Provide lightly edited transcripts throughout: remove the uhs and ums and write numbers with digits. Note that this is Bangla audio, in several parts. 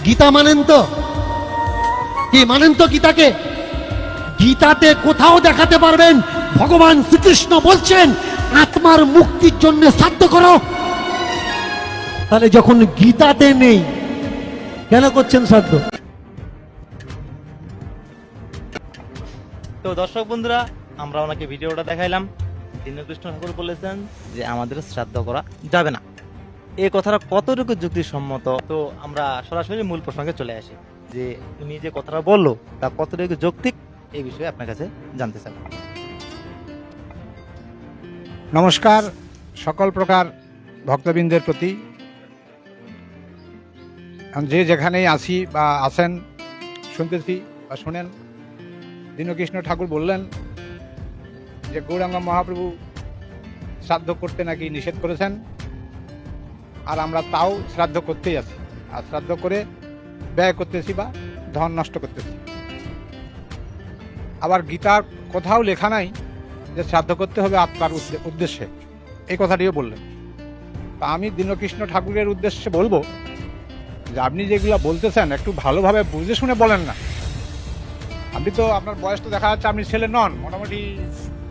গীতা মানেন তো? কি মানেন তো গীতাকে? গীতাতে কোথাও দেখাতে পারবেন ভগবান শ্রীকৃষ্ণ বলছেন আত্মার মুক্তির জন্য শ্রাদ্ধ করো? তাহলে যখন গীতাতে নেই কেন করছেন শ্রাদ্ধ? তো দর্শক বন্ধুরা, আমরা ওনাকে ভিডিওটা দেখাইলাম। দীনকৃষ্ণ ঠাকুর বলেছেন যে আমাদের শ্রাদ্ধ করা যাবে না। এই কথাটা কতটুকু যুক্তিসম্মত? তো আমরা সরাসরি মূল প্রসঙ্গে চলে আসি যে উনি যে কথাটা বললো তা কতটুকু যৌক্তিক, এই বিষয়ে আপনার কাছে জানতে চাই। নমস্কার সকল প্রকার ভক্তবৃন্দের প্রতি। যে যেখানেই আসি বা আসেন, শুনতেছি বা শোনেন, দীনকৃষ্ণ ঠাকুর বললেন যে গৌরাঙ্গ মহাপ্রভু শ্রাদ্ধ করতে নাকি নিষেধ করেছেন, আর আমরা তাও শ্রাদ্ধ করতেই আছি, আর শ্রাদ্ধ করে ব্যয় করতেছি বা ধন নষ্ট করতেছি। আবার গীতার কোথাও লেখা নাই যে শ্রাদ্ধ করতে হবে আত্মার উদ্দেশ্যে, এই কথাটিও বললেন। তা আমি দীনকৃষ্ণ ঠাকুরের উদ্দেশ্যে বলবো যে আপনি যেগুলো বলতেছেন একটু ভালোভাবে বুঝে শুনে বলেন না। আপনি তো, আপনার বয়স তো দেখা যাচ্ছে আপনি ছেলে নন, মোটামুটি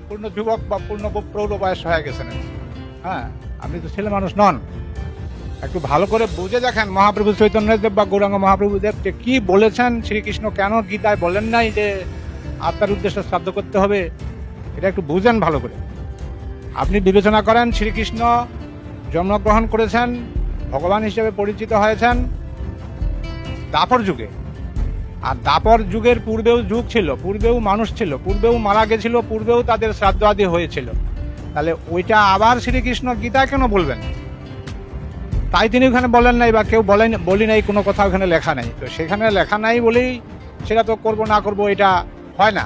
পূর্ণ যুবক বা পূর্ণ প্রৌঢ় বয়স হয়ে গেছেন। হ্যাঁ, আপনি তো ছেলে মানুষ নন। একটু ভালো করে বুঝে দেখেন মহাপ্রভু চৈতন্যদেব বা গৌরাঙ্গ মহাপ্রভুদেব যে কি বলেছেন, শ্রীকৃষ্ণ কেন গীতায় বলেন নাই যে আত্মার উদ্দেশ্যে শ্রাদ্ধ করতে হবে, এটা একটু বুঝেন ভালো করে। আপনি বিবেচনা করেন, শ্রীকৃষ্ণ জন্মগ্রহণ করেছেন, ভগবান হিসেবে পরিচিত হয়েছেন দাপর যুগে। আর দাপর যুগের পূর্বেও যুগ ছিল, পূর্বেও মানুষ ছিল, পূর্বেও মারা গেছিল, পূর্বেও তাদের শ্রাদ্ধ আদি হয়েছিল। তাহলে ওইটা আবার শ্রীকৃষ্ণ গীতায় কেন বলবেন? তাই তিনি ওখানে বলেন নাই, বা কেউ বলি নাই, কোনো কথা ওখানে লেখা নাই। তো সেখানে লেখা নাই বলেই সেটা তো করব না করব এটা হয় না।